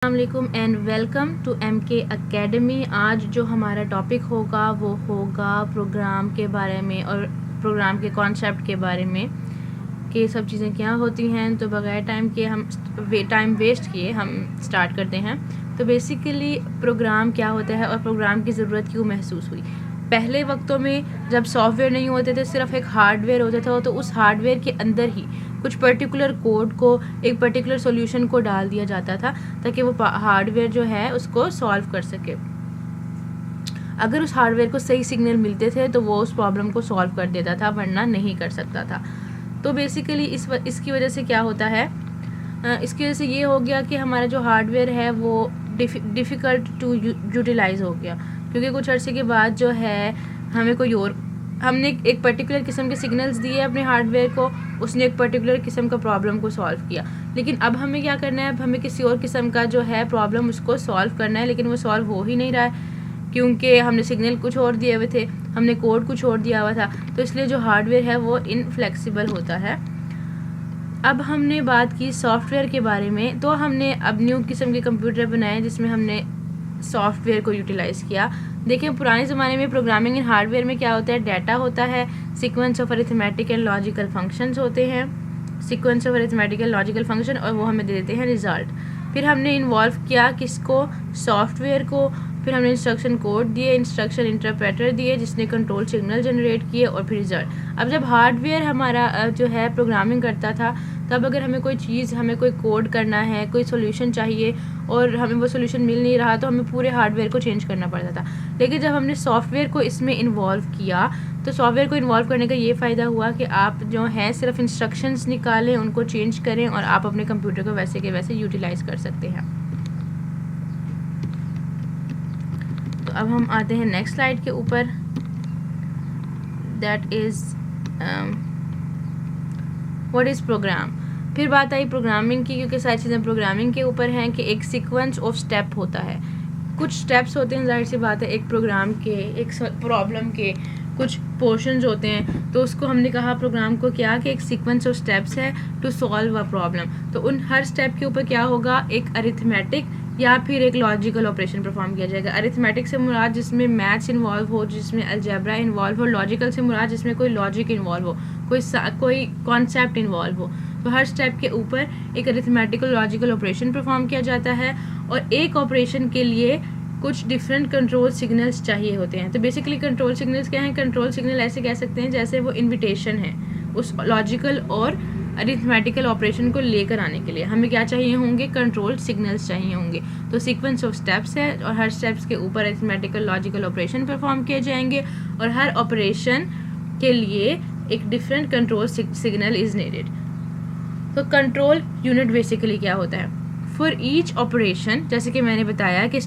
अस्सलामुअलैकुम and welcome to MK academy. आज जो हमारा टॉपिक होगा वो होगा प्रोग्राम के बारे में और प्रोग्राम के कॉन्सेप्ट के बारे में कि सब चीज़ें क्या होती हैं। तो बगैर टाइम वेस्ट किए हम स्टार्ट करते हैं। तो बेसिकली प्रोग्राम क्या होता है और प्रोग्राम की ज़रूरत क्यों महसूस हुई। पहले वक्तों में जब सॉफ्टवेयर नहीं होते थे, सिर्फ एक हार्डवेयर होता था, तो उस हार्डवेयर के अंदर ही कुछ पर्टिकुलर कोड को, एक पर्टिकुलर सॉल्यूशन को डाल दिया जाता था ताकि वो हार्डवेयर जो है उसको सॉल्व कर सके। अगर उस हार्डवेयर को सही सिग्नल मिलते थे तो वो उस प्रॉब्लम को सॉल्व कर देता था, वरना नहीं कर सकता था। तो बेसिकली इसकी वजह से क्या होता है, इसकी वजह से ये हो गया कि हमारा जो हार्डवेयर है वो डिफ़िकल्ट टू यूटिलाइज़ हो गया, क्योंकि कुछ अर्से के बाद जो है हमने एक पर्टिकुलर किस्म के सिग्नल्स दिए अपने हार्डवेयर को, उसने एक पर्टिकुलर किस्म का प्रॉब्लम को सॉल्व किया। लेकिन अब हमें क्या करना है, अब हमें किसी और किस्म का जो है प्रॉब्लम उसको सॉल्व करना है, लेकिन वो सॉल्व हो ही नहीं रहा है क्योंकि हमने सिग्नल कुछ और दिए हुए थे, हमने कोड कुछ और दिया हुआ था। तो इसलिए जो हार्डवेयर है वो इनफ्लेक्सिबल होता है। अब हमने बात की सॉफ्टवेयर के बारे में, तो हमने अब न्यू किस्म के कंप्यूटर बनाए जिसमें हमने सॉफ्टवेयर को यूटिलाइज़ किया। देखिए पुराने ज़माने में प्रोग्रामिंग इन हार्डवेयर में क्या होता है, डाटा होता है, sequence of arithmetic and logical functions होते हैं, sequence of arithmetic and logical function, और वो हमें दे देते हैं रिजल्ट। फिर हमने इन्वॉल्व किया किसको, सॉफ्टवेयर को। फिर हमने इंस्ट्रक्शन कोड दिए, इंस्ट्रक्शन इंटरप्रेटर दिए जिसने कंट्रोल सिग्नल जनरेट किए, और फिर रिजल्ट। अब जब हार्डवेयर हमारा जो है प्रोग्रामिंग करता था, तब अगर हमें कोई कोड करना है, कोई सोल्यूशन चाहिए और हमें वो सोल्यूशन मिल नहीं रहा, तो हमें पूरे हार्डवेयर को चेंज करना पड़ता था। लेकिन जब हमने सॉफ्टवेयर को इसमें इन्वॉल्व किया, तो सॉफ्टवेयर को इन्वॉल्व करने का ये फ़ायदा हुआ कि आप जो है सिर्फ इंस्ट्रक्शंस निकालें, उनको चेंज करें और आप अपने कंप्यूटर को वैसे के वैसे यूटिलाइज़ कर सकते हैं। तो अब हम आते हैं नेक्स्ट स्लाइड के ऊपर, that is what is programme. फिर बात आई प्रोग्रामिंग की, क्योंकि सारी चीज़ें प्रोग्रामिंग के ऊपर हैं कि एक सीक्वेंस ऑफ स्टेप होता है, कुछ स्टेप्स होते हैं। जाहिर सी बात है, एक प्रोग्राम के, एक प्रॉब्लम के कुछ पोर्शंस होते हैं, तो उसको हमने कहा प्रोग्राम को क्या कि एक सीक्वेंस ऑफ स्टेप्स है टू सॉल्व अ प्रॉब्लम। तो उन हर स्टेप के ऊपर क्या होगा, एक अरिथमेटिक या फिर एक लॉजिकल ऑपरेशन परफॉर्म किया जाएगा। अरिथमेटिक से मुराद जिसमें मैथ्स इन्वॉल्व हो, जिसमें अलजेब्रा इन्वॉल्व हो, लॉजिकल से मुराद जिसमें कोई लॉजिक इन्वॉल्व हो, कोई कॉन्सेप्ट इन्वॉल्व हो। तो हर स्टेप के ऊपर एक अरिथमेटिकल लॉजिकल ऑपरेशन परफॉर्म किया जाता है, और एक ऑपरेशन के लिए कुछ डिफरेंट कंट्रोल सिग्नल्स चाहिए होते हैं। तो बेसिकली कंट्रोल सिग्नल्स क्या हैं, कंट्रोल सिग्नल ऐसे कह सकते हैं जैसे वो इन्विटेशन है उस लॉजिकल और अरिथमेटिकल ऑपरेशन को लेकर आने के लिए। हमें क्या चाहिए होंगे, कंट्रोल सिग्नल्स चाहिए होंगे। तो सीक्वेंस ऑफ स्टेप्स है, और हर स्टेप्स के ऊपर अरिथमेटिकल लॉजिकल ऑपरेशन परफॉर्म किए जाएंगे, और हर ऑपरेशन के लिए एक different control signal is needed. तो कंट्रोल यूनिट बेसिकली क्या होता है, फॉर ईच ऑपरेशन, जैसे कि मैंने बताया कि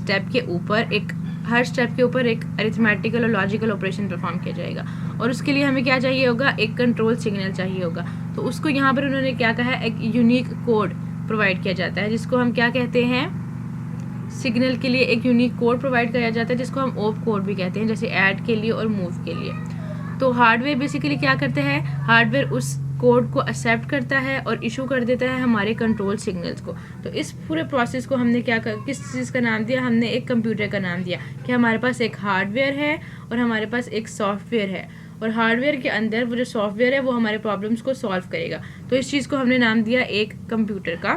हर स्टेप के ऊपर एक अरिथमेटिकल और लॉजिकल ऑपरेशन परफॉर्म किया जाएगा, और उसके लिए हमें क्या चाहिए होगा, एक कंट्रोल सिग्नल चाहिए होगा। तो उसको यहाँ पर उन्होंने क्या कहा है, एक यूनिक कोड प्रोवाइड किया जाता है, जिसको हम क्या कहते हैं, सिग्नल के लिए एक यूनिक कोड प्रोवाइड किया जाता है, जिसको हम ऑप कोड भी कहते हैं, जैसे ऐड के लिए और मूव के लिए। तो हार्डवेयर बेसिकली क्या करते हैं, हार्डवेयर उस कोड को एक्सेप्ट करता है और इशू कर देता है हमारे कंट्रोल सिग्नल्स को। तो इस पूरे प्रोसेस को हमने किस चीज़ का नाम दिया, हमने एक कंप्यूटर का नाम दिया कि हमारे पास एक हार्डवेयर है और हमारे पास एक सॉफ्टवेयर है, और हार्डवेयर के अंदर वो जो सॉफ्टवेयर है वो हमारे प्रॉब्लम्स को सॉल्व करेगा। तो इस चीज़ को हमने नाम दिया एक कंप्यूटर का।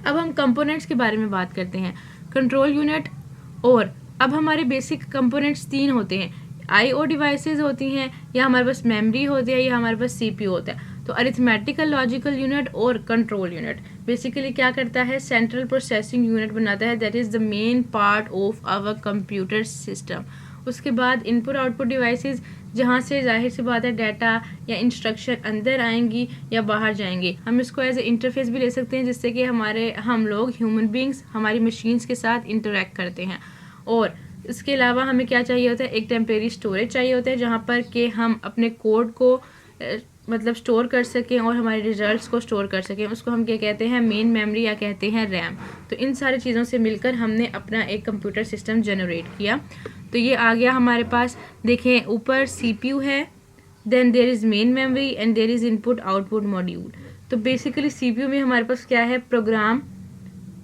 अब हम कंपोनेंट्स के बारे में बात करते हैं, कंट्रोल यूनिट। और अब हमारे बेसिक कंपोनेंट्स 3 होते हैं, IO डिवाइसेस होती हैं, या हमारे पास मेमोरी होती है, या हमारे पास CPU होता है। तो अरिथमेटिकल लॉजिकल यूनिट और कंट्रोल यूनिट बेसिकली क्या करता है, सेंट्रल प्रोसेसिंग यूनिट बनाता है, that is the main part of our computer system. उसके बाद इनपुट आउटपुट डिवाइसेस, जहाँ से जाहिर सी बात है डाटा या इंस्ट्रक्शन अंदर आएंगी या बाहर जाएंगी। हम इसको एज ए इंटरफेस भी ले सकते हैं, जिससे कि हम लोग ह्यूमन बींग्स हमारी मशीन्स के साथ इंटरेक्ट करते हैं। और इसके अलावा हमें क्या चाहिए होता है, एक टेम्परेरी स्टोरेज चाहिए होता है, जहाँ पर कि हम अपने कोड को मतलब स्टोर कर सकें और हमारे रिजल्ट्स को स्टोर कर सकें। उसको हम क्या कहते हैं, मेन मेमोरी या कहते हैं रैम। तो इन सारी चीज़ों से मिलकर हमने अपना एक कंप्यूटर सिस्टम जनरेट किया। तो ये आ गया हमारे पास, देखें ऊपर CPU है, then there is main memory and there is input output module. तो बेसिकली CPU में हमारे पास क्या है, प्रोग्राम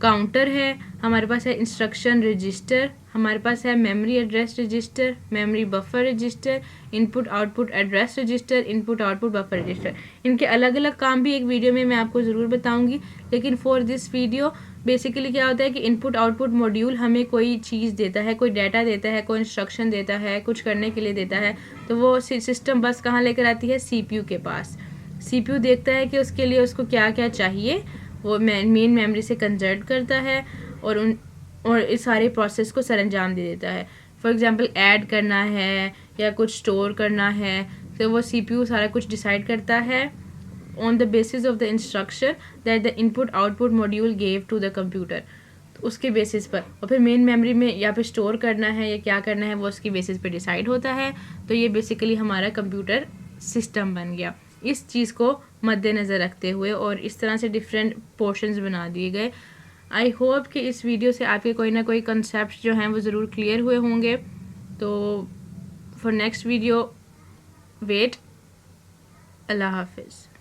काउंटर है, हमारे पास है इंस्ट्रक्शन रजिस्टर, हमारे पास है memory address register, memory buffer register, input output address register, input output buffer register. इनके अलग अलग काम भी एक वीडियो में मैं आपको ज़रूर बताऊंगी, लेकिन फॉर दिस वीडियो बेसिकली क्या होता है कि इनपुट आउटपुट मॉड्यूल हमें कोई चीज़ देता है, कोई डाटा देता है, कोई इंस्ट्रक्शन देता है, कुछ करने के लिए देता है, तो वो सिस्टम बस कहाँ लेकर आती है, सीपीयू के पास। सीपीयू देखता है कि उसके लिए उसको क्या क्या चाहिए, वो मेन मेमोरी से कंजर्ट करता है और इस सारे प्रोसेस को सरअंजाम दे देता है। फॉर एग्जांपल ऐड करना है या कुछ स्टोर करना है, तो वो सीपीयू सारा कुछ डिसाइड करता है on the basis of the instruction that the input output module gave to the computer. तो उसके बेसिस पर, और फिर मेन मेमोरी में या फिर स्टोर करना है या क्या करना है वो उसकी बेसिस पर डिसाइड होता है। तो ये बेसिकली हमारा कंप्यूटर सिस्टम बन गया। इस चीज़ को मद्देनज़र रखते हुए और इस तरह से डिफरेंट पोर्शंस बना दिए गए। आई होप कि इस वीडियो से आपके कोई ना कोई कंसेप्ट जो हैं वो ज़रूर क्लियर हुए होंगे। तो फॉर नेक्स्ट वीडियो वेट। अल्लाह हाफिज़।